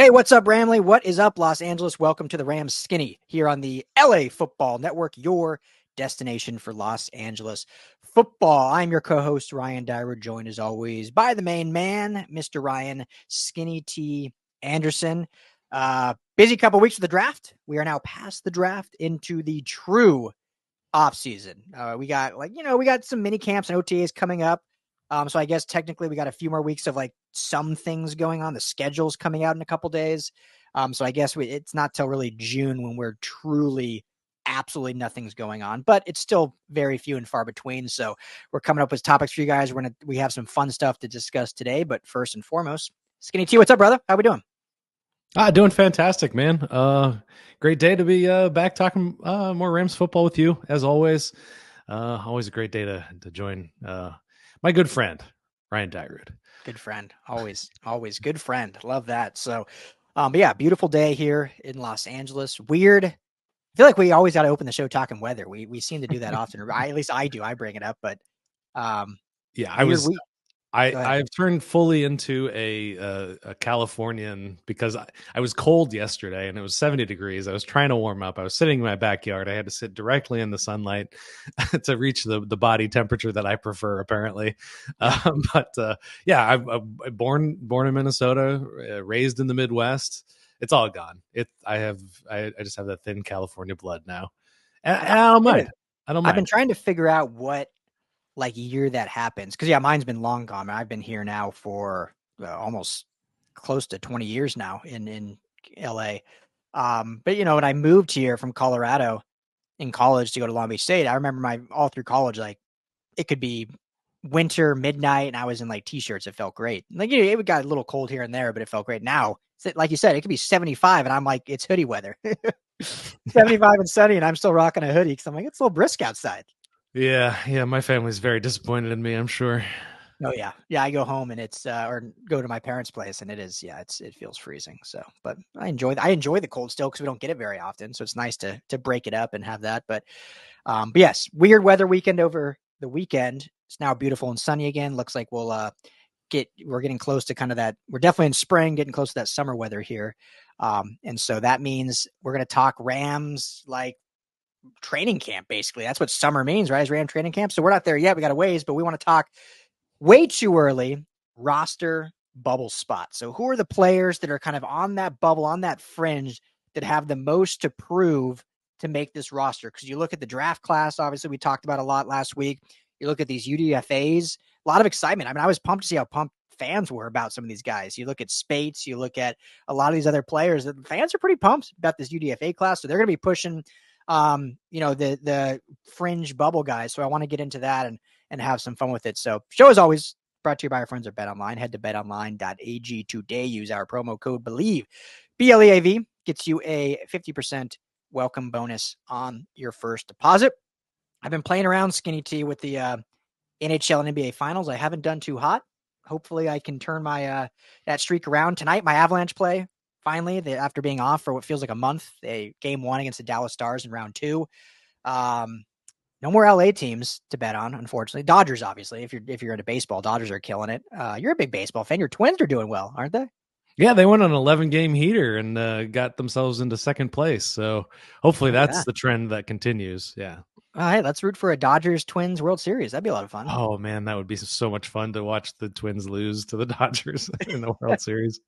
Hey, what's up, Ramley? What is up, Los Angeles? Welcome to the Rams Skinny here on the LA Football Network, your destination for Los Angeles football. I'm your co-host, Ryan Dyer, joined as always by the main man, Mr. Ryan Skinny T. Anderson. Busy couple weeks of the draft. We are now past the draft into the true offseason. We got some mini camps and OTAs coming up. So I guess technically we got a few more weeks of like some things going on. The schedule's coming out in a couple days. So I guess it's not till really June when we're truly absolutely nothing's going on, but it's still very few and far between. So we're coming up with topics for you guys. We have some fun stuff to discuss today, but first and foremost, Skinny T, what's up, brother? How we doing? Doing fantastic, man. Great day to be back talking more Rams football with you as always. Always a great day to join my good friend, Ryan Dyrud. Good friend. Always good friend. Love that. So, but yeah, beautiful day here in Los Angeles. Weird. I feel like we always got to open the show talking weather. We seem to do that often. At least I do. I bring it up, but I've turned fully into a Californian because I was cold yesterday and it was 70 degrees. I was trying to warm up. I was sitting in my backyard. I had to sit directly in the sunlight to reach the body temperature that I prefer, apparently. I'm born in Minnesota, raised in the Midwest. It's all gone. I just have that thin California blood now. And I don't mind. I've been trying to figure out what like year that happens. Cause mine's been long gone. I've been here now for almost close to 20 years now in LA. But when I moved here from Colorado in college to go to Long Beach State, I remember all through college, like it could be winter, midnight, and I was in like t-shirts. It felt great. Like, it got a little cold here and there, but it felt great. Now, like you said, it could be 75 and I'm like, it's hoodie weather. 75 and sunny and I'm still rocking a hoodie because I'm like, it's a little brisk outside. Yeah. My family's very disappointed in me, I'm sure. Oh yeah. I go home and it's or go to my parents' place and it is it feels freezing. So, but I enjoy the cold still because we don't get it very often. So it's nice to break it up and have that. But yes, weird weather weekend over the weekend. It's now beautiful and sunny again. Looks like we're getting close to kind of that. We're definitely in spring, getting close to that summer weather here. And so that means we're going to talk Rams like training camp, basically. That's what summer means, right? Is Ram training camp. So we're not there yet. We got a ways, but we want to talk way too early roster bubble spot. So who are the players that are kind of on that bubble, on that fringe that have the most to prove to make this roster? Because you look at the draft class, obviously we talked about a lot last week. You look at these UDFAs, a lot of excitement. I mean, I was pumped to see how pumped fans were about some of these guys. You look at Spates, you look at a lot of these other players. The fans are pretty pumped about this UDFA class. So they're going to be pushing the fringe bubble guys. So I want to get into that and have some fun with it. So show is always brought to you by our friends at BetOnline. Head to betonline.ag today. Use our promo code BELIEVE, BLEAV, gets you a 50% welcome bonus on your first deposit. I've been playing around, Skinny T, with the NHL and NBA finals. I haven't done too hot. Hopefully I can turn my that streak around tonight. My Avalanche play. Finally, after being off for what feels like a month, game 1 against the Dallas Stars in round 2. No more LA teams to bet on, unfortunately. Dodgers, obviously, if you're into baseball, Dodgers are killing it. You're a big baseball fan. Your Twins are doing well, aren't they? Yeah, they went on an 11-game heater and got themselves into second place. So hopefully that's the trend that continues. Yeah. All right, let's root for a Dodgers-Twins World Series. That'd be a lot of fun. Oh, man, that would be so much fun to watch the Twins lose to the Dodgers in the World Series.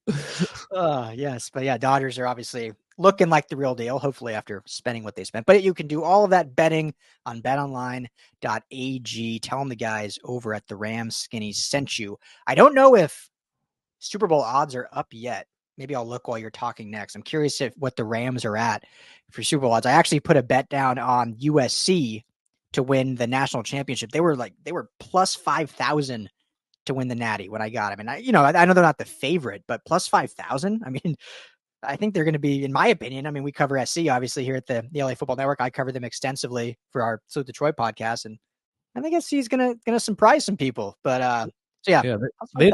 Yes, but yeah, Dodgers are obviously looking like the real deal, hopefully after spending what they spent. But you can do all of that betting on betonline.ag. Tell them the guys over at the Rams Skinny sent you. I don't know if Super Bowl odds are up yet. Maybe I'll look while you're talking next. I'm curious what the Rams are at for Super Bowl odds. I actually put a bet down on USC to win the national championship. They were plus 5,000 to win the Natty when I got them. And I know they're not the favorite, but plus 5,000. I mean, I think they're going to be, in my opinion. I mean, we cover SC obviously here at the LA Football Network. I cover them extensively for our Salute Detroit podcast, and I think SC is going to surprise some people. But so yeah, they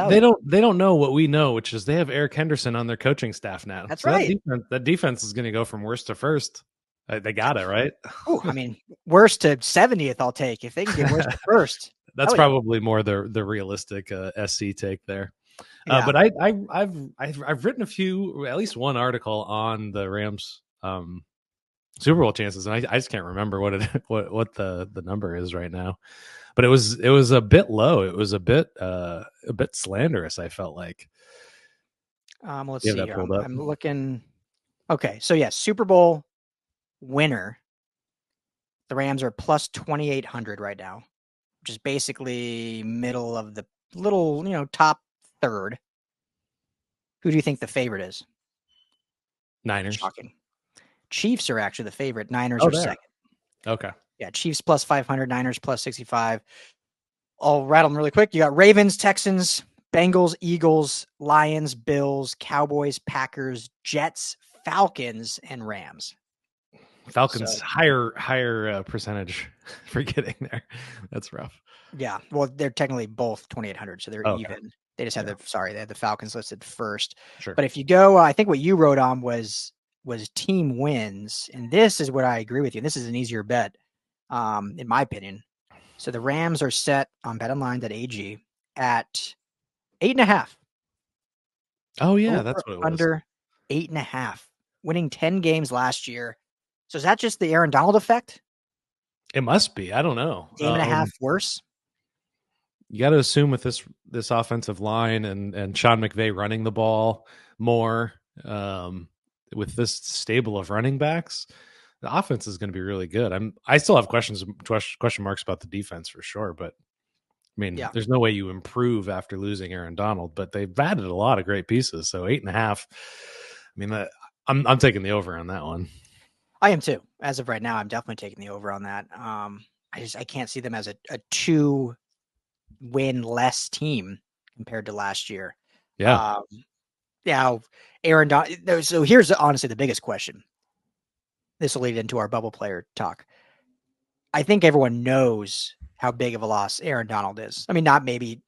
don't know what we know, which is they have Eric Henderson on their coaching staff now. That's right. That defense is going to go from worst to first. They got it right. Oh, I mean, worst to 70th, I'll take if they can get worst to first. That's probably more the realistic SC take there. Yeah. But I've written at least one article on the Rams Super Bowl chances, and I just can't remember what the number is right now. But it was a bit low. It was a bit slanderous, I felt like. Let's You see have that here. pulled up? I'm looking. Okay, so yeah, Super Bowl winner. The Rams are plus 2,800 right now, which is basically middle of the little, top third. Who do you think the favorite is? Niners. Shocking. Chiefs are actually the favorite. Niners Oh, are there. second. Okay. Yeah, Chiefs plus 500, Niners plus 65. I'll rattle them really quick. You got Ravens, Texans, Bengals, Eagles, Lions, Bills, Cowboys, Packers, Jets, Falcons, and Rams. Falcons higher percentage for getting there. That's rough. Yeah, well, they're technically both 2,800, so they're even. They just had they had the Falcons listed first. Sure. But if you go, I think what you wrote on was team wins, and this is what I agree with you. This is an easier bet, in my opinion. So the Rams are set on BetOnline.ag at 8.5. Oh yeah, Over, that's what it was. under 8.5, winning 10 games last year. So is that just the Aaron Donald effect? It must be. I don't know. Game and a half worse. You got to assume with this offensive line and Sean McVay running the ball more, with this stable of running backs, the offense is going to be really good. I still have question marks about the defense for sure, but I mean, there's no way you improve after losing Aaron Donald, but they've added a lot of great pieces. So 8.5. I mean, I'm taking the over on that one. I am too. As of right now, I'm definitely taking the over on that. I can't see them as a 2-win less team compared to last year. Yeah. Aaron Donald. So here's honestly the biggest question. This will lead into our bubble player talk. I think everyone knows how big of a loss Aaron Donald is. I mean,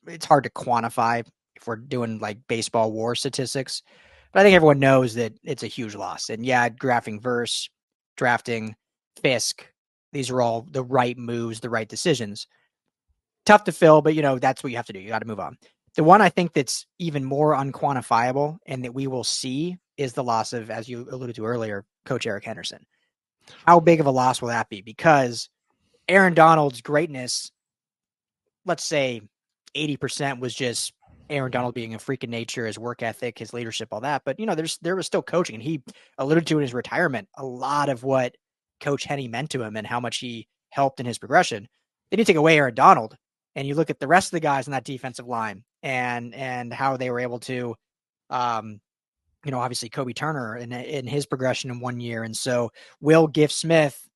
it's hard to quantify if we're doing like baseball WAR statistics, but I think everyone knows that it's a huge loss. And yeah, drafting Fisk, these are all the right moves, the right decisions. Tough to fill, but that's what you have to do. You got to move on. The one I think that's even more unquantifiable and that we will see is the loss of, as you alluded to earlier, Coach Eric Henderson. How big of a loss will that be? Because Aaron Donald's greatness, let's say 80% was just Aaron Donald being a freak of nature, his work ethic, his leadership, all that. But, there was still coaching. And he alluded to in his retirement a lot of what Coach Henne meant to him and how much he helped in his progression. Then you take away Aaron Donald and you look at the rest of the guys on that defensive line and how they were able to, obviously Kobie Turner in his progression in 1 year. And so will Gift Smith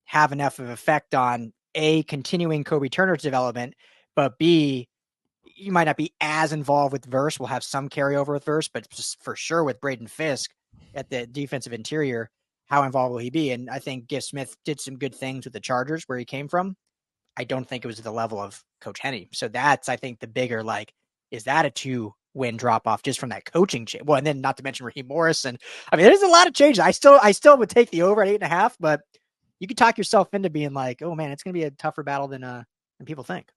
have enough of effect on A, continuing Kobie Turner's development, but B, you might not be as involved with Verse. We'll have some carryover with Verse, but for sure with Braden Fisk at the defensive interior, how involved will he be? And I think Gift Smith did some good things with the Chargers where he came from. I don't think it was at the level of Coach Henne. So that's, I think, the bigger, is that a 2-win drop off just from that coaching change? Well, and then not to mention Raheem Morris. And I mean, there's a lot of changes. I still would take the over at 8.5, but you could talk yourself into being like, oh man, it's going to be a tougher battle than people think.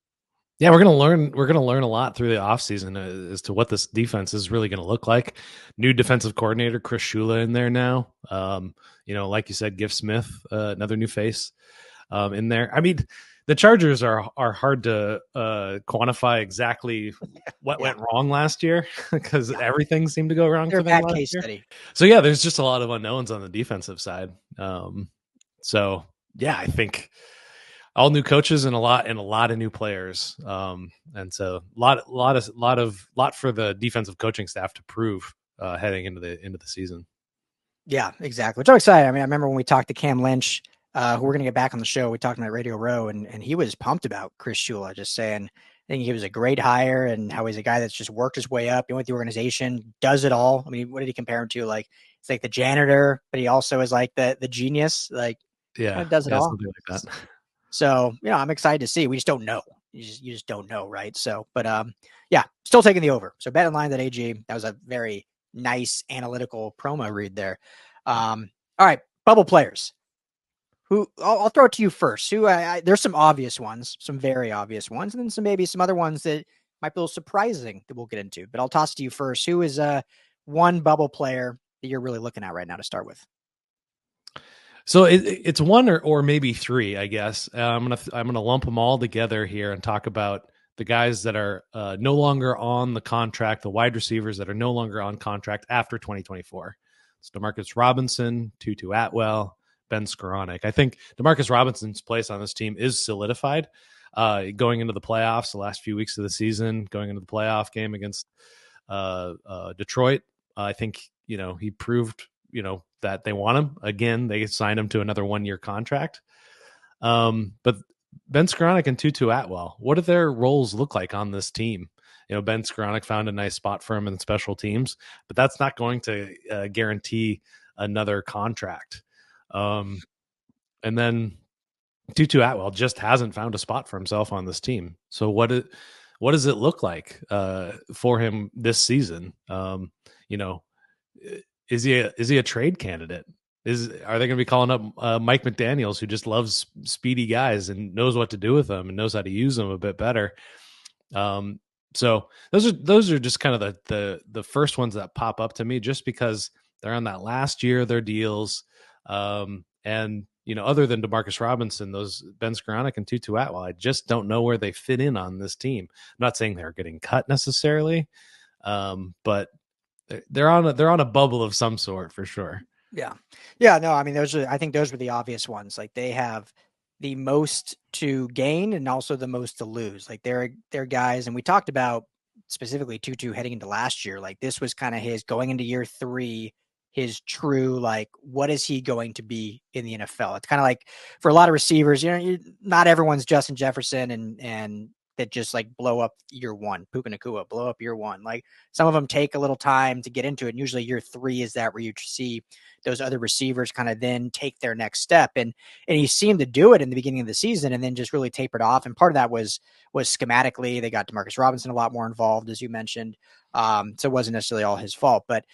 Yeah, we're going to learn a lot through the offseason as to what this defense is really going to look like. New defensive coordinator Chris Shula in there now. Like you said, Gift Smith, another new face in there. I mean, the Chargers are hard to quantify exactly what went wrong last year because everything seemed to go wrong for them last year. Study. So yeah, there's just a lot of unknowns on the defensive side. So yeah, I think all new coaches and a lot of new players. And so lot for the defensive coaching staff to prove heading into the season. Yeah, exactly. Which I'm excited. I mean, I remember when we talked to Cam Lynch, who we're going to get back on the show. We talked about Radio Row and he was pumped about Chris Shula, just saying, I think he was a great hire and how he's a guy that's just worked his way up. He went the organization, does it all. I mean, what did he compare him to? Like, it's like the janitor, but he also is like the genius. Like, does it all. Something like that. So, I'm excited to see. We just don't know. You just don't know, right? So, but still taking the over. So BetOnline.ag, that was a very nice analytical promo read there. All right, bubble players. Who I'll throw it to you first. Who there's some obvious ones, some very obvious ones, and then maybe some other ones that might be a little surprising that we'll get into. But I'll toss it to you first. Who is one bubble player that you're really looking at right now to start with? So it's one or maybe three, I guess. I'm gonna lump them all together here and talk about the guys that are no longer on the contract, the wide receivers that are no longer on contract after 2024. It's Demarcus Robinson, Tutu Atwell, Ben Skowronek. I think Demarcus Robinson's place on this team is solidified. Going into the playoffs, the last few weeks of the season, going into the playoff game against Detroit, I think he proved that they want him again. They signed him to another 1-year contract. But Ben Skowronek and Tutu Atwell, what do their roles look like on this team? Ben Skowronek found a nice spot for him in special teams, but that's not going to guarantee another contract. And then Tutu Atwell just hasn't found a spot for himself on this team. So what does it look like for him this season? Is he a trade candidate? Are they going to be calling up Mike McDaniels, who just loves speedy guys and knows what to do with them and knows how to use them a bit better? So those are just kind of the first ones that pop up to me, just because they're on that last year of their deals. And other than Demarcus Robinson, those Ben Skowronek and Tutu Atwell, I just don't know where they fit in on this team. I'm not saying they're getting cut necessarily, but they're on a bubble of some sort for sure. Yeah. No, I mean, I think those were the obvious ones. Like, they have the most to gain and also the most to lose. Like, they're guys, and we talked about specifically Tutu heading into last year. Like, this was kind of his going into year 3, his true, like, what is he going to be in the NFL? It's kind of like for a lot of receivers, not everyone's Justin Jefferson and that just like blow up year 1. Puka Nacua, blow up year 1. Like, some of them take a little time to get into it. And usually year 3 is that where you see those other receivers kind of then take their next step. And he seemed to do it in the beginning of the season and then just really tapered off. And part of that was schematically, they got Demarcus Robinson a lot more involved, as you mentioned. So it wasn't necessarily all his fault, but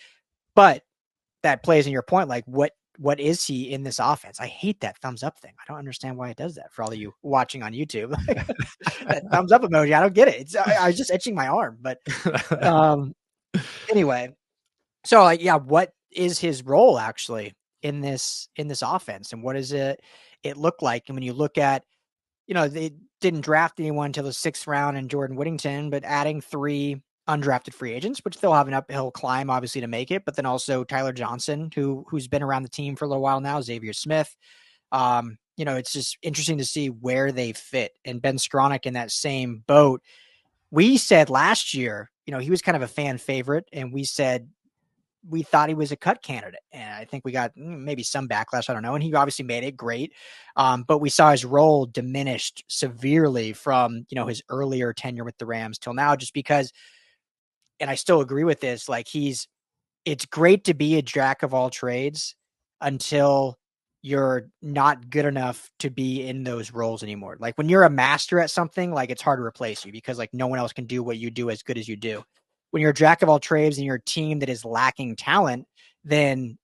that plays in your point. Like, what is he in this offense? I hate that thumbs up thing. I don't understand why it does that for all of you watching on YouTube. That thumbs up emoji, I don't get it. I was just itching my arm, but anyway. So what is his role actually in this offense, and what does it look like? And when you look at, they didn't draft anyone until the 6th round in Jordan Whittington, but adding 3 undrafted free agents, which they'll have an uphill climb, obviously, to make it. But then also Tyler Johnson, who's been around the team for a little while now, Xavier Smith. It's just interesting to see where they fit. And Ben Skowronek in that same boat. We said last year, he was kind of a fan favorite, and we said we thought he was a cut candidate. And I think we got maybe some backlash. I don't know. And he obviously made it great. But we saw his role diminished severely from, his earlier tenure with the Rams till now, just because, and I still agree with this, like, it's great to be a jack of all trades until you're not good enough to be in those roles anymore. Like, when you're a master at something, like, it's hard to replace you because, like, no one else can do what you do as good as you do. When you're a jack of all trades and you're a team that is lacking talent, then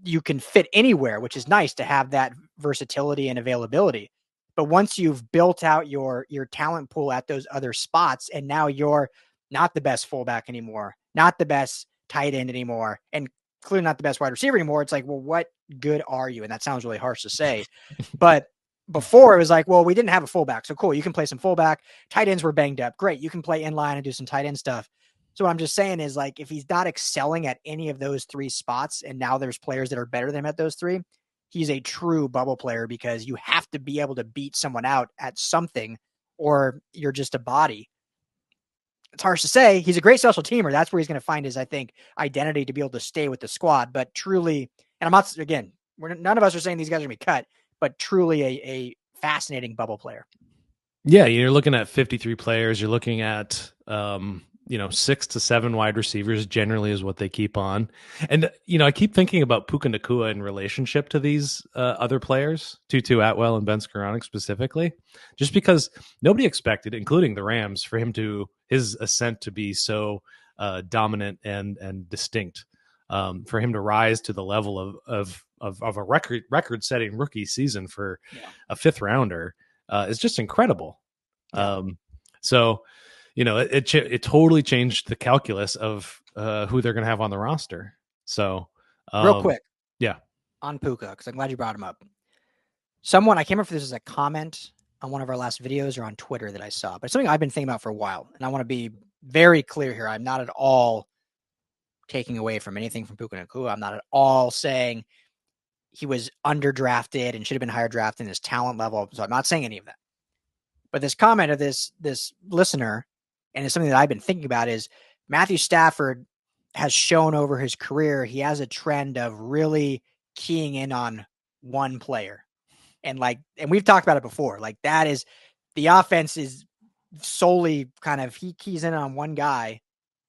you can fit anywhere, which is nice to have that versatility and availability. But once you've built out your talent pool at those other spots, and now you're not the best fullback anymore, not the best tight end anymore, and clearly not the best wide receiver anymore, it's like, well, what good are you? And that sounds really harsh to say, but before it was like, well, we didn't have a fullback, so cool, you can play some fullback. Tight ends were banged up, great, you can play in line and do some tight end stuff. So what I'm just saying is, like, if he's not excelling at any of those 3 spots, and now there's players that are better than him at those 3, he's a true bubble player, because you have to be able to beat someone out at something, or you're just a body. It's harsh to say. He's a great special teamer. That's where he's going to find his, I think, identity to be able to stay with the squad. But truly, and I'm not, again, none of us are saying these guys are going to be cut, but truly a fascinating bubble player. Yeah, you're looking at 53 players. You're looking at 6 to 7 wide receivers generally is what they keep on. And, I keep thinking about Puka Nacua in relationship to these other players, Tutu Atwell and Ben Skowronek specifically, just because nobody expected, including the Rams, for his ascent to be so dominant and distinct, for him to rise to the level of a record-setting rookie season for a 5th rounder is just incredible. Yeah. So it totally changed the calculus of who they're going to have on the roster. So, real quick, yeah, on Puka, because I'm glad you brought him up. Someone, I can't remember if this is a comment on one of our last videos or on Twitter that I saw, but it's something I've been thinking about for a while. And I want to be very clear here. I'm not at all taking away from anything from Puka Nacua. I'm not at all saying he was underdrafted and should have been higher drafted in his talent level. So I'm not saying any of that. But this comment of this listener, and it's something that I've been thinking about, is Matthew Stafford has shown over his career he has a trend of really keying in on one player. And we've talked about it before. Like, that is, the offense is solely kind of, he keys in on one guy,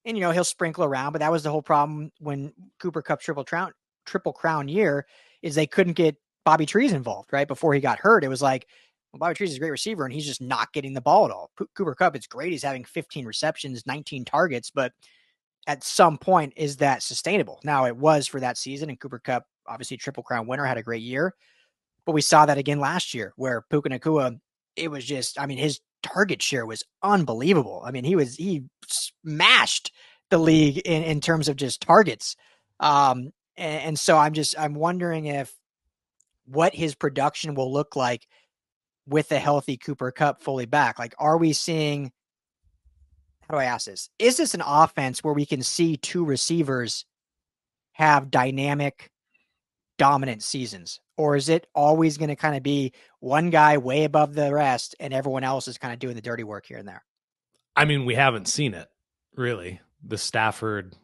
and he'll sprinkle around. But that was the whole problem when Cooper Kupp triple crown year, is they couldn't get Bobby Trees involved right before he got hurt. It was like, well, Bobby Trees is a great receiver, and he's just not getting the ball at all. Cooper Kupp, it's great. He's having 15 receptions, 19 targets, but at some point, is that sustainable? Now, it was for that season, and Cooper Kupp, obviously Triple Crown winner, had a great year. But we saw that again last year, where Puka Nacua, it was just, his target share was unbelievable. He smashed the league in terms of just targets. And so I'm wondering what his production will look like with a healthy Cooper Kupp fully back. Like, are we seeing, how do I ask this? Is this an offense where we can see two receivers have dynamic, dominant seasons? Or is it always going to kind of be one guy way above the rest and everyone else is kind of doing the dirty work here and there? We haven't seen it, really, the Stafford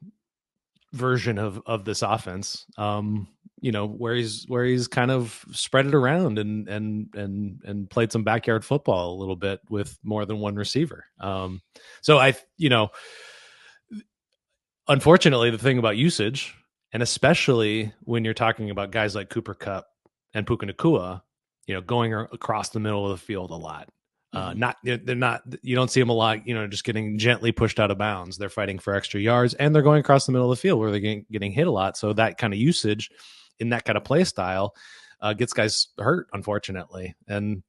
version of this offense, where he's kind of spread it around and played some backyard football a little bit with more than one receiver. So unfortunately, the thing about usage, and especially when you're talking about guys like Cooper Kupp and Puka Nacua, going across the middle of the field a lot. You don't see them a lot, just getting gently pushed out of bounds. They're fighting for extra yards, and they're going across the middle of the field where they're getting hit a lot. So that kind of usage in that kind of play style gets guys hurt, unfortunately. And,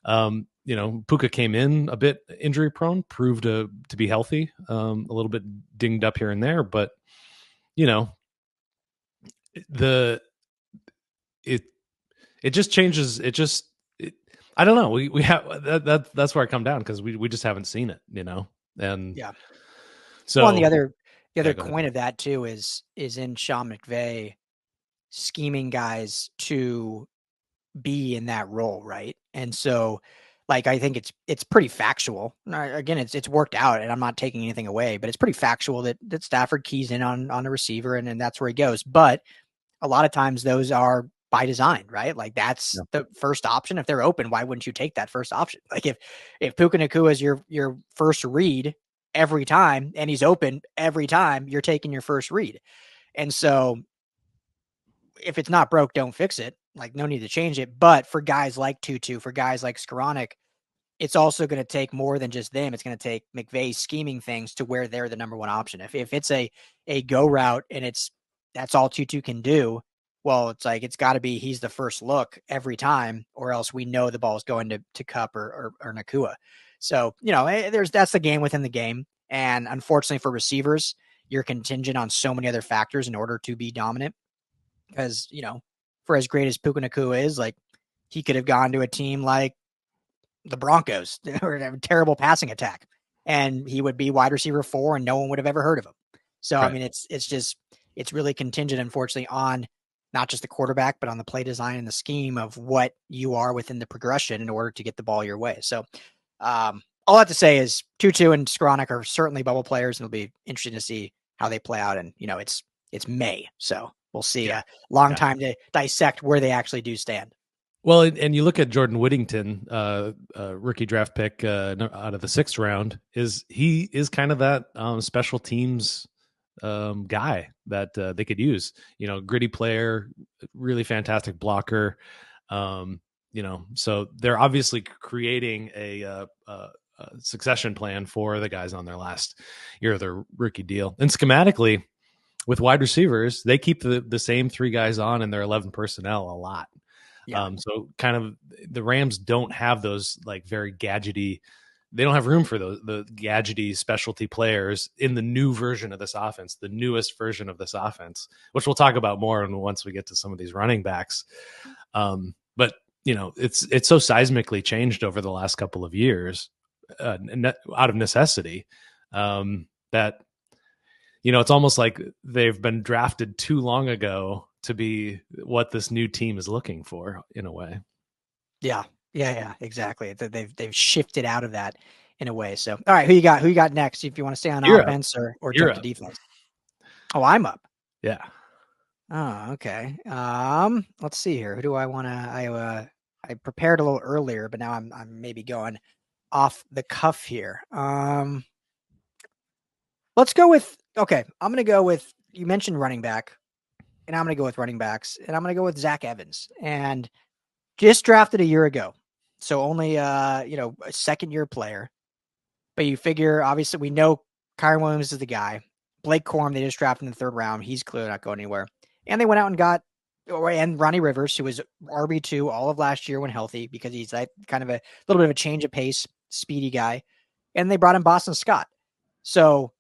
Puka came in a bit injury prone, proved to be healthy, a little bit dinged up here and there, but it just changes. I don't know. We have that's where I come down, because we just haven't seen it, and yeah. So, well, and the other coin of that too is in Sean McVay scheming guys to be in that role, right? And so, I think it's pretty factual. Again, it's worked out, and I'm not taking anything away, but it's pretty factual that Stafford keys in on a receiver, and that's where he goes. But a lot of times those are by design, right? Like, that's the first option. If they're open, why wouldn't you take that first option? Like, if Puka Nacua is your first read every time, and he's open every time, you're taking your first read. And so if it's not broke, don't fix it. Like, no need to change it. But for guys like Tutu, for guys like Skowronek, it's also going to take more than just them. It's going to take McVay scheming things to where they're the number one option. If it's a go route and that's all Tutu can do, well, it's like, it's got to be he's the first look every time, or else we know the ball is going to Kupp or Nacua. So, that's the game within the game. And unfortunately for receivers, you're contingent on so many other factors in order to be dominant. Because, for as great as Puka Nacua is, like, he could have gone to a team like the Broncos or a terrible passing attack, and he would be wide receiver 4 and no one would have ever heard of him. So, right. It's really contingent, unfortunately, on not just the quarterback, but on the play design and the scheme of what you are within the progression in order to get the ball your way. So, all I have to say is Tutu and Skowronek are certainly bubble players, and it'll be interesting to see how they play out. And, it's May, so we'll see a long time to dissect where they actually do stand. Well, and you look at Jordan Whittington, rookie draft pick out of the 6th round, he is kind of that special teams guy that they could use. Gritty player, really fantastic blocker. So they're obviously creating a succession plan for the guys on their last year of their rookie deal. And schematically, with wide receivers, they keep the same 3 guys on in their 11 personnel a lot. Yeah. So kind of the Rams don't have those like very gadgety they don't have room for the gadgety specialty players in the new version of this offense, the newest version of this offense, which we'll talk about more once we get to some of these running backs. But it's so seismically changed over the last couple of years, out of necessity, that it's almost like they've been drafted too long ago to be what this new team is looking for in a way. Yeah, exactly. They've shifted out of that in a way. So, all right, who you got next? If you want to stay on offense or jump to defense. Oh, I'm up. Yeah. Oh, okay. Let's see here. Who do I want to? I prepared a little earlier, but now I'm maybe going off the cuff here. Let's go with. Okay, I'm gonna go with. You mentioned running back, and I'm gonna go with running backs, and I'm gonna go with Zach Evans, and just drafted a year ago, so only a second-year player. But you figure, obviously, we know Kyren Williams is the guy. Blake Corum, they just drafted in the 3rd round. He's clearly not going anywhere. And they went out and got Ronnie Rivers, who was RB2 all of last year when healthy, because he's like kind of a little bit of a change of pace, speedy guy. And they brought in Boston Scott. So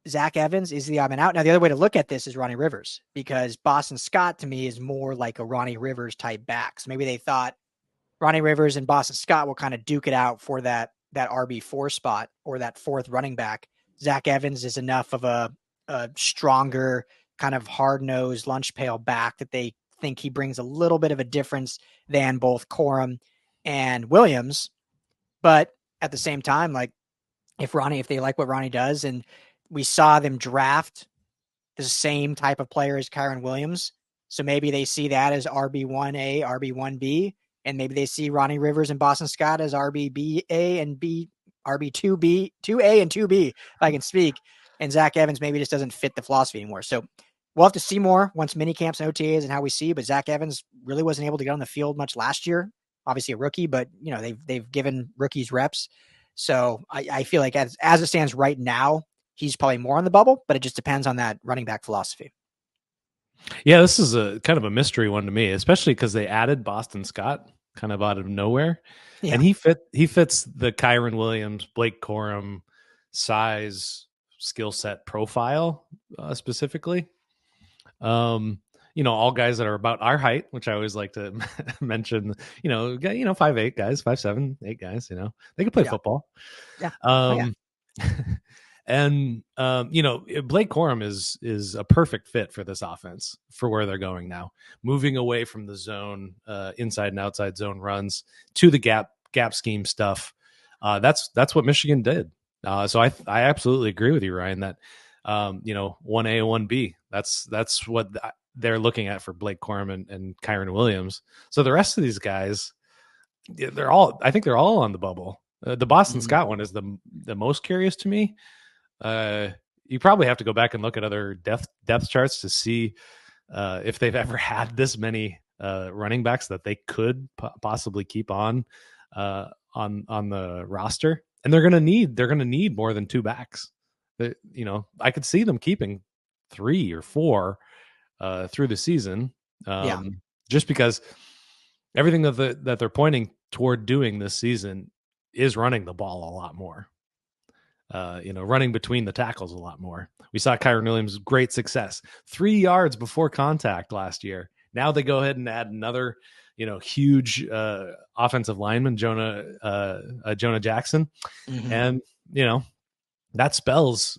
Zach Evans is the odd man out. Now, the other way to look at this is Ronnie Rivers, because Boston Scott to me is more like a Ronnie Rivers type back. So maybe they thought Ronnie Rivers and Boston Scott will kind of duke it out for that RB4 spot or that 4th running back. Zach Evans is enough of a stronger, kind of hard-nosed lunch pail back that they think he brings a little bit of a difference than both Corum and Williams. But at the same time, like if they like what Ronnie does, and we saw them draft the same type of player as Kyren Williams, so maybe they see that as RB1A, RB1B, and maybe they see Ronnie Rivers and Boston Scott as RBBA and B, RB2B, 2A and 2B, if I can speak. And Zach Evans maybe just doesn't fit the philosophy anymore. So we'll have to see more once mini camps and OTAs and how we see. But Zach Evans really wasn't able to get on the field much last year. Obviously a rookie, but they've given rookies reps. So I feel like as it stands right now, he's probably more on the bubble, but it just depends on that running back philosophy. Yeah, this is a kind of a mystery one to me, especially because they added Boston Scott kind of out of nowhere. Yeah. And he fits the Kyren Williams, Blake Corum size, skill set profile specifically. All guys that are about our height, which I always like to mention, 5'8" guys, 5'7", 8 guys, they can play football. Yeah. And Blake Corum is a perfect fit for this offense for where they're going now, moving away from the zone, inside and outside zone runs to the gap scheme stuff. That's what Michigan did. So I absolutely agree with you, Ryan, that 1A, 1B. That's what they're looking at for Blake Corum and Kyren Williams. So the rest of these guys, I think they're all on the bubble. The Boston Scott one is the most curious to me. You probably have to go back and look at other depth charts to see if they've ever had this many running backs that they could possibly keep on the roster, and they're going to need more than 2 backs. I could see them keeping 3 or 4 through the season, just because everything that they're pointing toward doing this season is running the ball a lot more. Running between the tackles a lot more. We saw Kyren Williams' great success, 3 yards before contact last year. Now they go ahead and add another, huge offensive lineman, Jonah Jackson. Mm-hmm. And, that spells,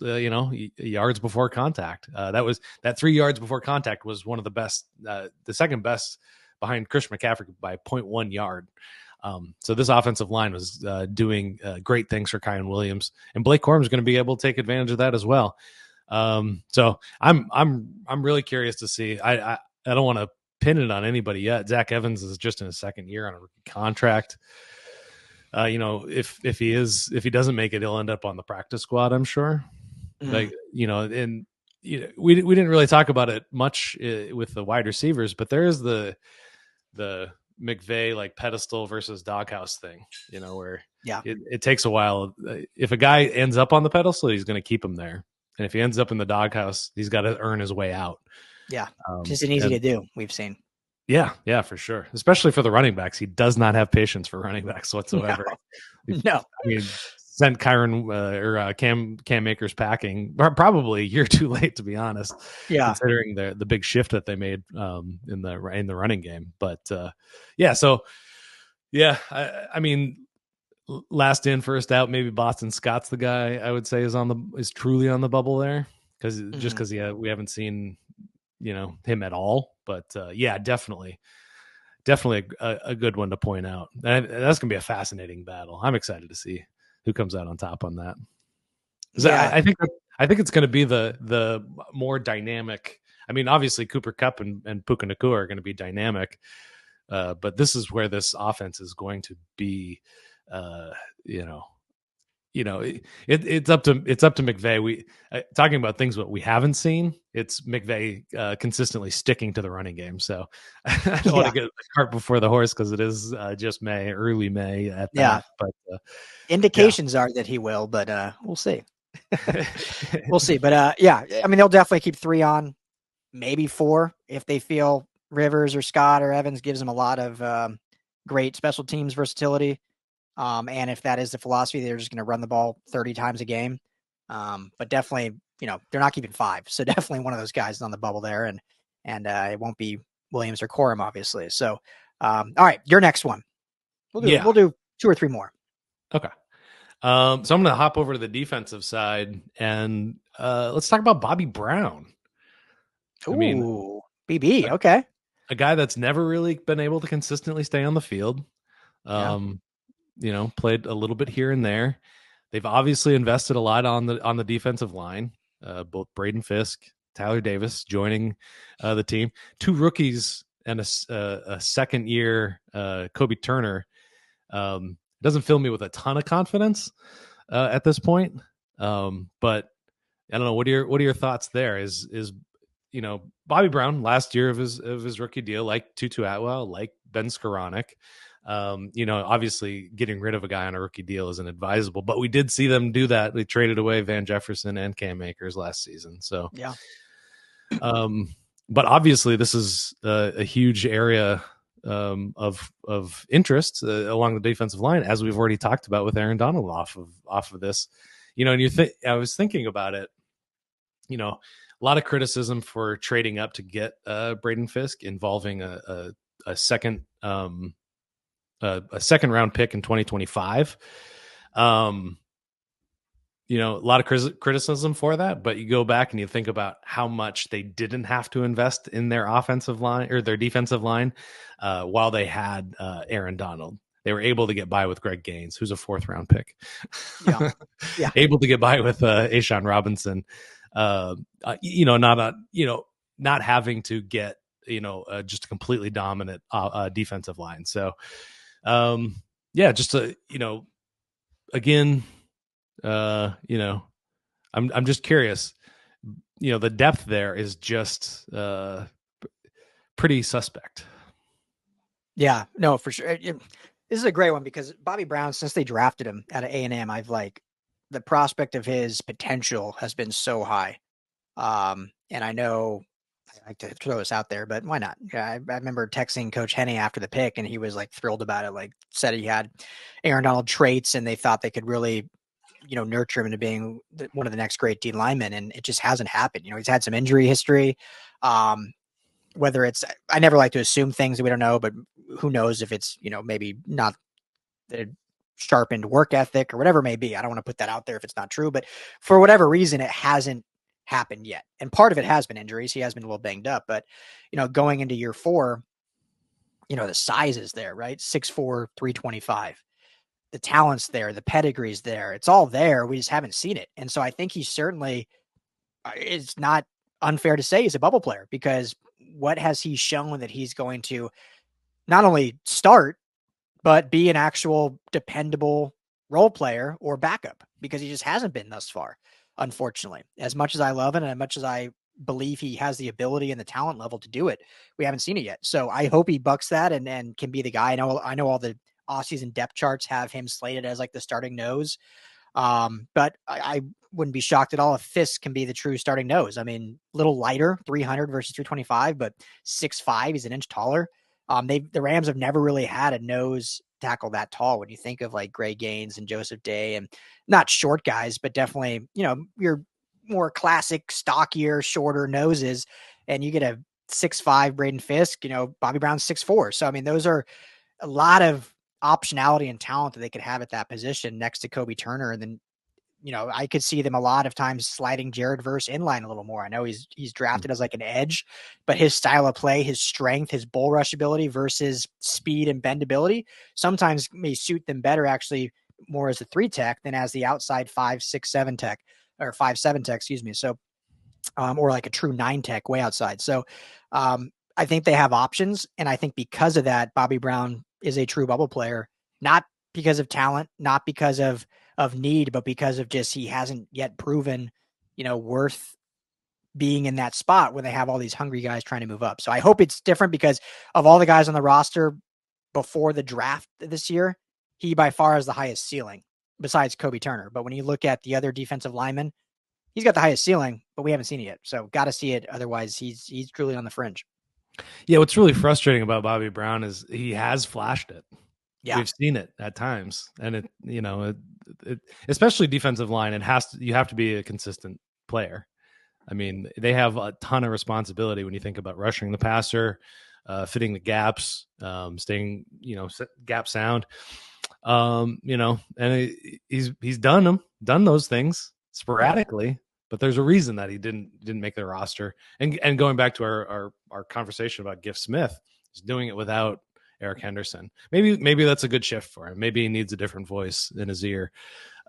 yards before contact. That 3 yards before contact was one of the best, the second best behind Chris McCaffrey by 0.1 yard. So this offensive line was doing great things for Kyren Williams, and Blake Corum is going to be able to take advantage of that as well. So I'm really curious to see. I don't want to pin it on anybody yet. Zach Evans is just in his 2nd year on a rookie contract. If he doesn't make it, he'll end up on the practice squad, I'm sure. We didn't really talk about it much with the wide receivers, but there is the McVay like pedestal versus doghouse thing, where it takes a while. If a guy ends up on the pedestal, he's going to keep him there. And if he ends up in the doghouse, he's got to earn his way out. Yeah. Just an easy to do. We've seen. Yeah, for sure. Especially for the running backs. He does not have patience for running backs whatsoever. No. I mean, sent Cam Akers packing. Probably a year too late, to be honest. Yeah. Considering the big shift that they made in the running game. But yeah, so yeah, I mean, last in, first out. Maybe Boston Scott's the guy I would say is truly on the bubble there because we haven't seen him at all. But yeah, definitely a good one to point out. And that's gonna be a fascinating battle. I'm excited to see who comes out on top on that. Yeah. I think it's going to be the more dynamic. I mean, obviously Cooper Kupp and Puka Nacua are going to be dynamic, but this is where this offense is going to be. It's up to McVay. We talking about things what we haven't seen. It's McVay consistently sticking to the running game. So I don't want to get the cart before the horse because it is just early May at that. But indications are that he will, but we'll see. We'll see. But yeah, I mean, they'll definitely keep 3 on, maybe 4 if they feel Rivers or Scott or Evans gives them a lot of great special teams versatility. And if that is the philosophy, they're just going to run the ball 30 times a game. But definitely, they're not keeping 5. So definitely one of those guys is on the bubble there. And it won't be Williams or Corum, obviously. So, all right, your next one. We'll do 2 or 3 more. Okay. So I'm going to hop over to the defensive side and let's talk about Bobby Brown. Ooh, I mean, BB. Okay. A guy that's never really been able to consistently stay on the field. Played a little bit here and there. They've obviously invested a lot on the defensive line. Both Braden Fisk, Tyler Davis joining the team. 2 rookies and a second year Kobie Turner. Doesn't fill me with a ton of confidence at this point. But I don't know. What are your thoughts there? Is Bobby Brown last year of his rookie deal, like Tutu Atwell, like Ben Skowronek. Obviously getting rid of a guy on a rookie deal isn't advisable, but we did see them do that. They traded away Van Jefferson and Cam Akers last season. So, yeah. But obviously this is a huge area of interest along the defensive line, as we've already talked about with Aaron Donald off of this, and I was thinking about it, a lot of criticism for trading up to get Braden Fisk involving a second round pick in 2025. A lot of criticism for that, but you go back and you think about how much they didn't have to invest in their offensive line or their defensive line while they had Aaron Donald. They were able to get by with Greg Gaines, who's a 4th round pick. Yeah. Able to get by with A'Shawn Robinson. Not having to get just a completely dominant defensive line. So just again, I'm just curious. The depth there is just pretty suspect. Yeah, no, for sure. This is a great one because Bobby Brown, since they drafted him out of A&M, the prospect of his potential has been so high. And I know I like to throw this out there, but why not? I remember texting Coach Henne after the pick, and he was thrilled about it. Said he had Aaron Donald traits, and they thought they could really, nurture him into being one of the next great D linemen. And it just hasn't happened. He's had some injury history. Whether it's, I never like to assume things that we don't know, but who knows if it's, maybe not the sharpened work ethic or whatever it may be. I don't want to put that out there if it's not true, but for whatever reason, it hasn't happened yet. And part of it has been injuries. He has been a little banged up, but going into year 4, the size is there, right? 6'4", 325. The talent's there, the pedigree's there. It's all there. We just haven't seen it. And so I think he certainly, it's not unfair to say he's a bubble player, because what has he shown that he's going to not only start, but be an actual dependable role player or backup? Because he just hasn't been thus far, unfortunately. As much as I love it and as much as I believe he has the ability and the talent level to do it, we haven't seen it yet. So I hope he bucks that and can be the guy. I know all the offseason depth charts have him slated as the starting nose. But I wouldn't be shocked at all if Fisk can be the true starting nose. I mean, a little lighter, 300 versus 325, but 6'5", he's an inch taller. The Rams have never really had a nose tackle that tall when you think of like Gray Gaines and Joseph Day, and not short guys, but definitely, your more classic, stockier, shorter noses, and you get a 6'5" Braden Fisk, Bobby Brown's 6'4". So, I mean, those are a lot of optionality and talent that they could have at that position next to Kobie Turner. And then, I could see them a lot of times sliding Jared Verse inline a little more. I know he's drafted as like an edge, but his style of play, his strength, his bull rush ability versus speed and bendability sometimes may suit them better actually more as a 3 tech than as the outside 5'6'7" tech, or 5'7" tech, excuse me. So, or like a true 9 tech way outside. So, I think they have options. And I think because of that, Bobby Brown is a true bubble player, not because of talent, not because of need, but because of just, he hasn't yet proven, worth being in that spot when they have all these hungry guys trying to move up. So I hope it's different, because of all the guys on the roster before the draft this year, he by far is the highest ceiling besides Kobie Turner. But when you look at the other defensive linemen, he's got the highest ceiling, but we haven't seen it yet. So got to see it. Otherwise he's truly on the fringe. Yeah. What's really frustrating about Bobby Brown is he has flashed it. Yeah. We've seen it at times, and especially defensive line, you have to be a consistent player. I mean, they have a ton of responsibility when you think about rushing the passer, fitting the gaps, staying, gap sound, and he's done those things sporadically, but there's a reason that he didn't make the roster. And going back to our conversation about Gift Smith, he's doing it without Eric Henderson. Maybe that's a good shift for him. Maybe he needs a different voice in his ear.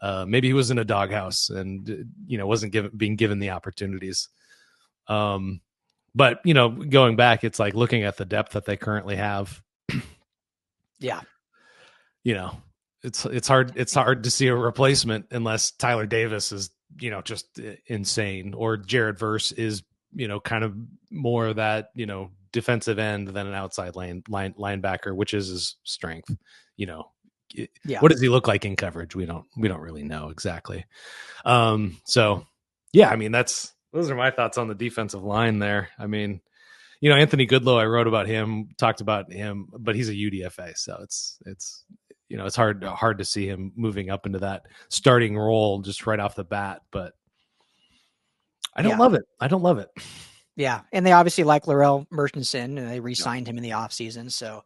Maybe he was in a doghouse and wasn't being given the opportunities. But going back, it's like looking at the depth that they currently have. Yeah. It's hard to see a replacement unless Tyler Davis is just insane, or Jared Verse is kind of more that defensive end than an outside linebacker, which is his strength. What does he look like in coverage? We don't really know exactly. So yeah, I mean, those are my thoughts on the defensive line there. I mean, Anthony Goodlow, I wrote about him, talked about him, but he's a UDFA, so it's hard to see him moving up into that starting role just right off the bat. But I don't love it. Yeah. And they obviously like Laurel Murchison, and they re-signed him in the offseason. So,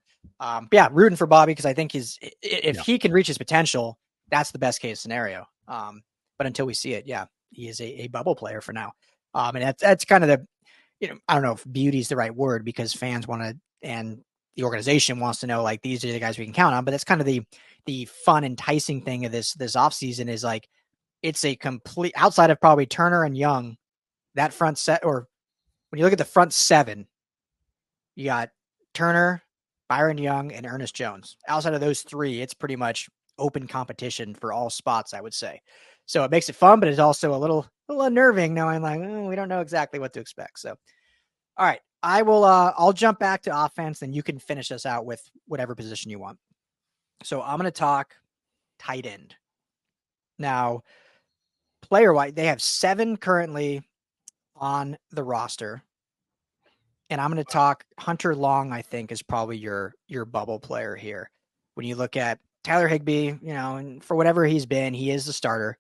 rooting for Bobby, because I think if he can reach his potential, that's the best case scenario. But until we see it, he is a bubble player for now. And that's kind of the, I don't know if beauty is the right word, because fans want to, and the organization wants to know, like, these are the guys we can count on. But that's kind of the fun, enticing thing of this offseason is, like, it's a complete, outside of probably Turner and Young, that front set, or when you look at the front 7, you got Turner, Byron Young, and Ernest Jones. Outside of those 3, it's pretty much open competition for all spots, I would say. So it makes it fun, but it's also a little unnerving knowing, like, we don't know exactly what to expect. So, all right, I'll jump back to offense, and you can finish us out with whatever position you want. So I'm going to talk tight end. Now, player-wise, they have 7 currently on the roster. And I'm going to talk Hunter Long, I think, is probably your bubble player here. When you look at Tyler Higbee, and for whatever he's been, he is the starter.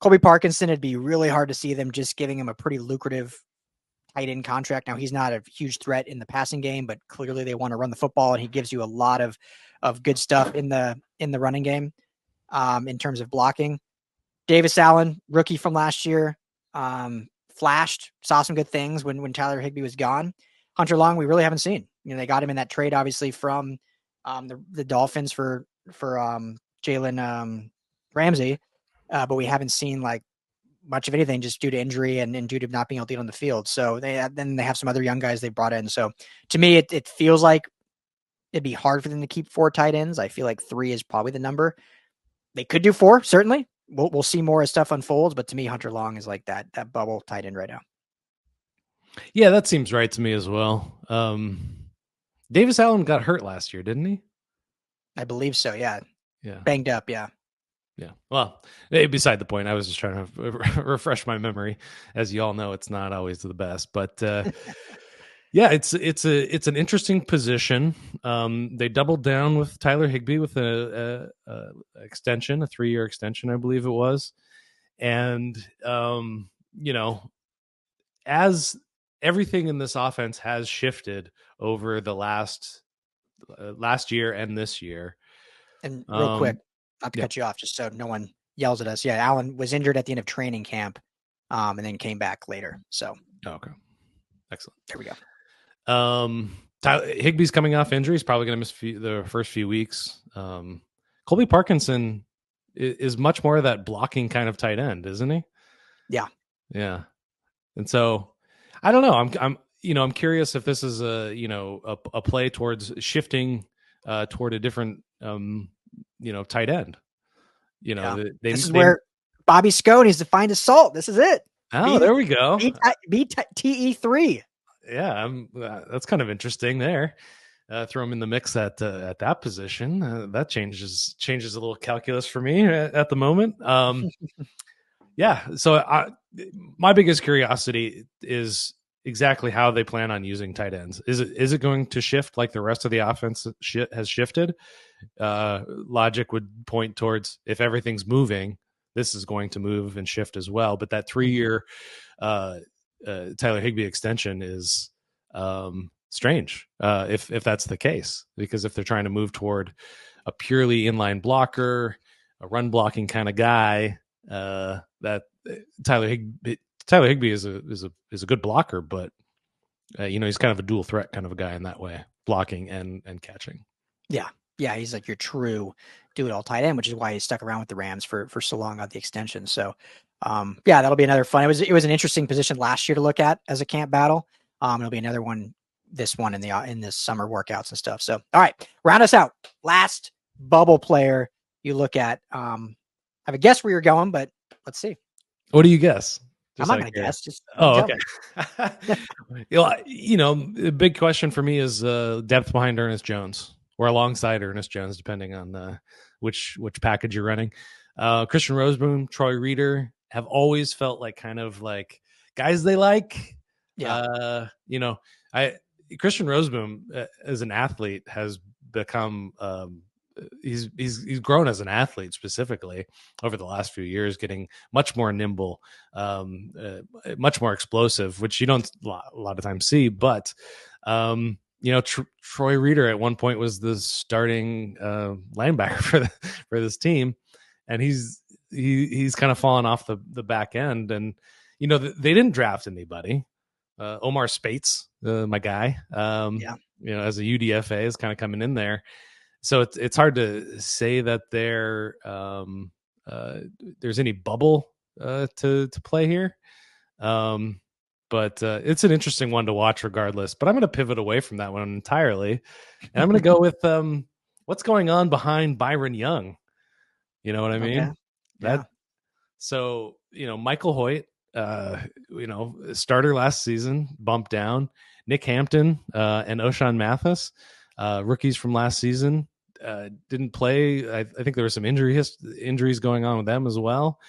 Colby Parkinson, it'd be really hard to see them just giving him a pretty lucrative tight end contract. Now, he's not a huge threat in the passing game, but clearly they want to run the football, and he gives you a lot of good stuff in the running game in terms of blocking. Davis Allen, rookie from last year, flashed, saw some good things when Tyler Higbee was gone. Hunter Long, we really haven't seen. They got him in that trade, obviously, from the Dolphins for Jalen Ramsey, but we haven't seen like much of anything, just due to injury and due to not being able to get on the field. So they have some other young guys they brought in. So to me, it feels like it'd be hard for them to keep 4 tight ends. I feel like 3 is probably the number. They could do 4, certainly. We'll see more as stuff unfolds, but to me, Hunter Long is like that bubble tight end right now. Yeah, that seems right to me as well. Davis Allen got hurt last year, didn't he? I believe so. Yeah. Yeah. Banged up. Yeah. Yeah. Well, beside the point, I was just trying to refresh my memory. As you all know, it's not always the best, but Yeah, it's an interesting position. They doubled down with Tyler Higbee with a extension, a 3-year extension, I believe it was. And as everything in this offense has shifted over the last year and this year. And real quick, not to Yeah. cut you off, just so no one yells at us. Yeah, Allen was injured at the end of training camp, and then came back later. So Okay. Excellent. there we go. Higbee's coming off injury. He's probably going to miss the first few weeks. Colby Parkinson is much more of that blocking kind of tight end, isn't he? Yeah. Yeah. And so I don't know. I'm curious if this is a play towards shifting toward a different tight end. This is where Bobby Sco needs to find his salt. This is it. Oh, there we go. TE3. Yeah, that's kind of interesting there. Throw him in the mix at that position. That changes a little calculus for me at the moment. Yeah. So my biggest curiosity is exactly how they plan on using tight ends. Is it going to shift like the rest of the offense has shifted? Logic would point towards if everything's moving, this is going to move and shift as well. But that 3-year Tyler Higbee extension is strange if that's the case, because if they're trying to move toward a purely inline blocker, a run blocking kind of guy, that Tyler Higbee is a good blocker, but he's kind of a dual threat kind of a guy in that way, blocking and catching. Yeah, he's like your true do-it-all tight end, which is why he stuck around with the Rams for so long on the extension. So, that'll be another fun. It was an interesting position last year to look at as a camp battle. It'll be another one, this one in this summer workouts and stuff. So, all right, round us out. Last bubble player you look at. I have a guess where you're going, but let's see. What do you guess? I'm not going to guess. Just okay. The big question for me is depth behind Ernest Jones or alongside Ernest Jones, depending on which package you're running. Christian Roseboom, Troy Reeder have always felt like kind of like guys they like. Yeah. Christian Roseboom as an athlete has become he's grown as an athlete specifically over the last few years, getting much more nimble, much more explosive, which you don't a lot of times see. But Troy Reeder at one point was the starting linebacker for this team, and he's kind of fallen off the back end. And they didn't draft anybody. Omar Spates, my guy, as a UDFA is kind of coming in there. So it's hard to say that there's any bubble to play here. But it's an interesting one to watch regardless. But I'm going to pivot away from that one entirely. And I'm going to go with what's going on behind Byron Young. You know what I mean? Yeah. So, Michael Hoyt, starter last season, bumped down. Nick Hampton and O'Shawn Mathis, rookies from last season, didn't play. I think there were some injuries going on with them as well.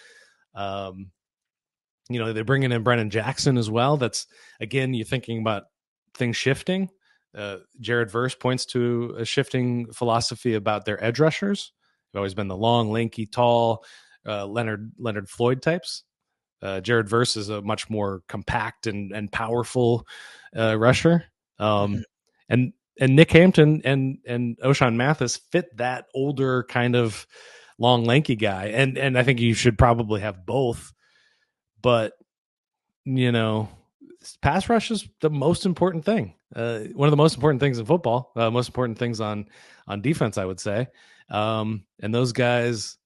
They're bringing in Brennan Jackson as well. That's, again, you're thinking about things shifting. Jared Verse points to a shifting philosophy about their edge rushers. They've always been the long, lanky, tall Leonard Floyd types. Jared Verse is a much more compact and powerful rusher. And Nick Hampton and O'Shawn Mathis fit that older kind of long, lanky guy. And I think you should probably have both. But, pass rush is the most important thing. One of the most important things in football, most important things on defense, I would say. And those guys,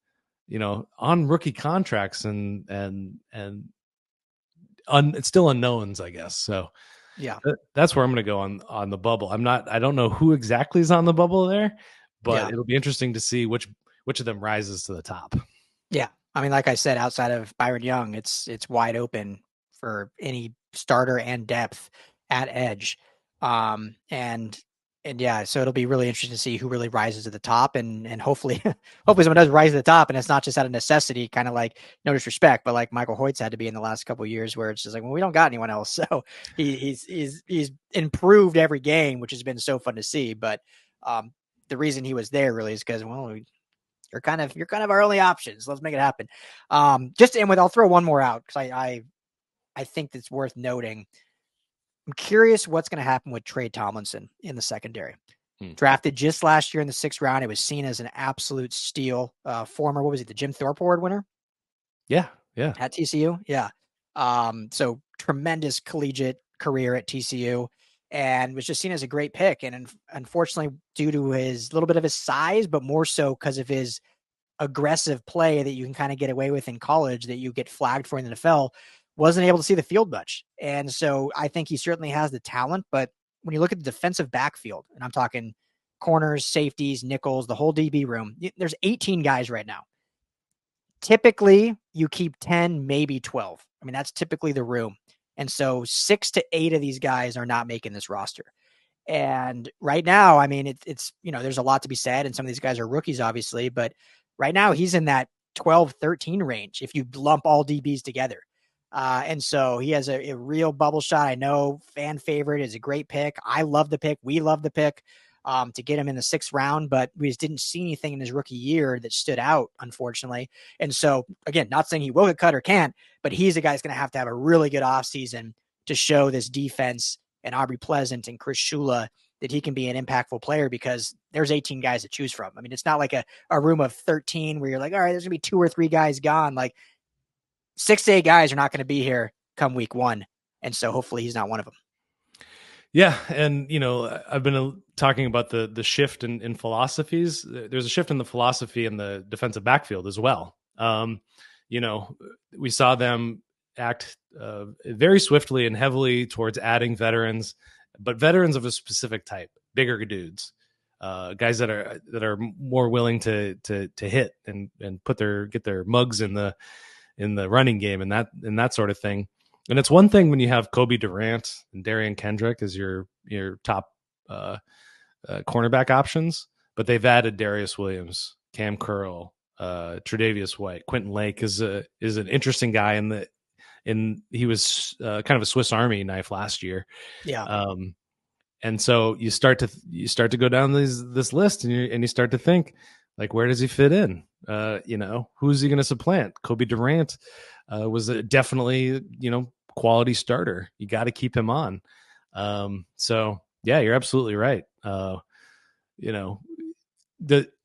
on rookie contracts and it's still unknowns, I guess. So yeah, that's where I'm going to go on the bubble. I don't know who exactly is on the bubble there, but it'll be interesting to see which of them rises to the top. Yeah. I mean, like I said, outside of Byron Young, it's wide open for any starter and depth at edge. And And yeah, so it'll be really interesting to see who really rises to the top, and hopefully, hopefully someone does rise to the top, and it's not just out of necessity, kind of like, no disrespect, but like Michael Hoyt's had to be in the last couple of years, where it's just like, well, we don't got anyone else, so he's improved every game, which has been so fun to see. But the reason he was there really is because, well, you're kind of our only options. So let's make it happen. Just to end with, I'll throw one more out because I think that's worth noting. I'm curious what's going to happen with Trey Tomlinson in the secondary. Drafted just last year in the 6th round. It was seen as an absolute steal. Former, what was it, the Jim Thorpe Award winner? Yeah. At TCU? Yeah. So tremendous collegiate career at TCU, and was just seen as a great pick. And unfortunately, due to his little bit of his size, but more so because of his aggressive play that you can kind of get away with in college that you get flagged for in the NFL, wasn't able to see the field much. And so I think he certainly has the talent, but when you look at the defensive backfield, and I'm talking corners, safeties, nickels, the whole DB room, there's 18 guys right now. Typically you keep 10, maybe 12. I mean, that's typically the room. And so 6 to 8 of these guys are not making this roster. And right now, I mean, it's, there's a lot to be said, and some of these guys are rookies, obviously, but right now he's in that 12, 13 range if you lump all DBs together. And so he has a real bubble shot. I know, fan favorite, is a great pick. I love the pick. We love the pick to get him in the 6th round, but we just didn't see anything in his rookie year that stood out, unfortunately. And so, again, not saying he will get cut or can't, but he's a guy that's going to have a really good offseason to show this defense and Aubrey Pleasant and Chris Shula that he can be an impactful player, because there's 18 guys to choose from. I mean, it's not like a room of 13 where you're like, all right, there's going to be 2 or 3 guys gone. Like, 6 to 8 guys are not going to be here come week 1. And so hopefully he's not one of them. Yeah. And, I've been talking about the shift in philosophies. There's a shift in the philosophy in the defensive backfield as well. We saw them act very swiftly and heavily towards adding veterans, but veterans of a specific type, bigger dudes, guys that are more willing to hit and get their mugs in the running game and that sort of thing. And it's one thing when you have Cobie Durant and Derion Kendrick as your top cornerback options, but they've added Darius Williams, Cam Curl, Tre'Davious White. Quentin Lake is an interesting guy he was kind of a Swiss Army knife last year. Yeah. And so you start to go down this list and you start to think, like, where does he fit in? Who's he going to supplant? Cobie Durant was definitely, quality starter. You got to keep him on. So yeah, you're absolutely right.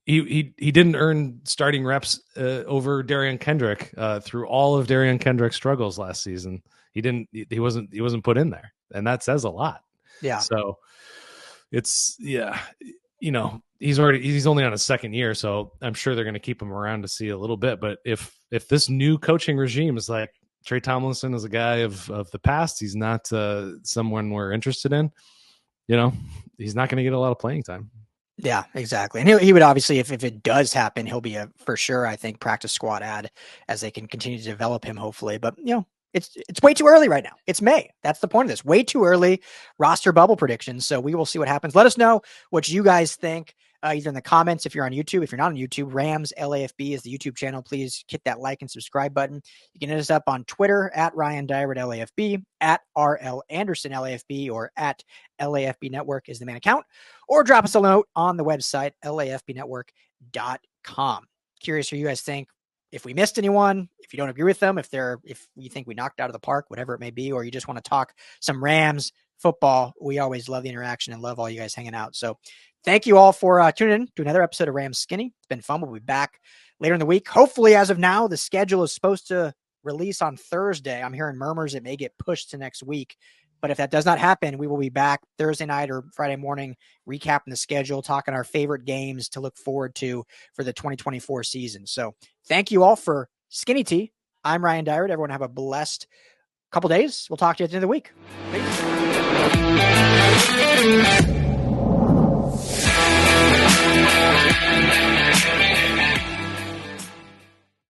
He didn't earn starting reps over Derion Kendrick through all of Derion Kendrick's struggles last season. He wasn't put in there, and that says a lot. Yeah. So it's, he's only on his 2nd year, so I'm sure they're going to keep him around to see a little bit. But if this new coaching regime is like, Trey Tomlinson is a guy of the past, he's not someone we're interested in, he's not going to get a lot of playing time. Yeah, exactly. And he would obviously, if it does happen, he'll be for sure, I think, practice squad ad as they can continue to develop him, hopefully. But, it's way too early right now. It's May. That's the point of this. Way too early roster bubble predictions. So we will see what happens. Let us know what you guys think, either in the comments if you're on YouTube. If you're not on YouTube, Rams LAFB is the YouTube channel. Please hit that like and subscribe button. You can hit us up on Twitter at Ryan Dyer LAFB, at RL Anderson LAFB, or at LAFB Network is the main account. Or drop us a note on the website, lafbnetwork.com. Curious what you guys think. If we missed anyone, if you don't agree with them, if you think we knocked out of the park, whatever it may be, or you just want to talk some Rams football, we always love the interaction and love all you guys hanging out. So thank you all for tuning in to another episode of Rams Skinny. It's been fun. We'll be back later in the week. Hopefully, as of now, the schedule is supposed to release on Thursday. I'm hearing murmurs it may get pushed to next week. But if that does not happen, we will be back Thursday night or Friday morning, recapping the schedule, talking our favorite games to look forward to for the 2024 season. So thank you all for Skinny Tea. I'm Ryan Dyer. Everyone have a blessed couple days. We'll talk to you at the end of the week. Peace.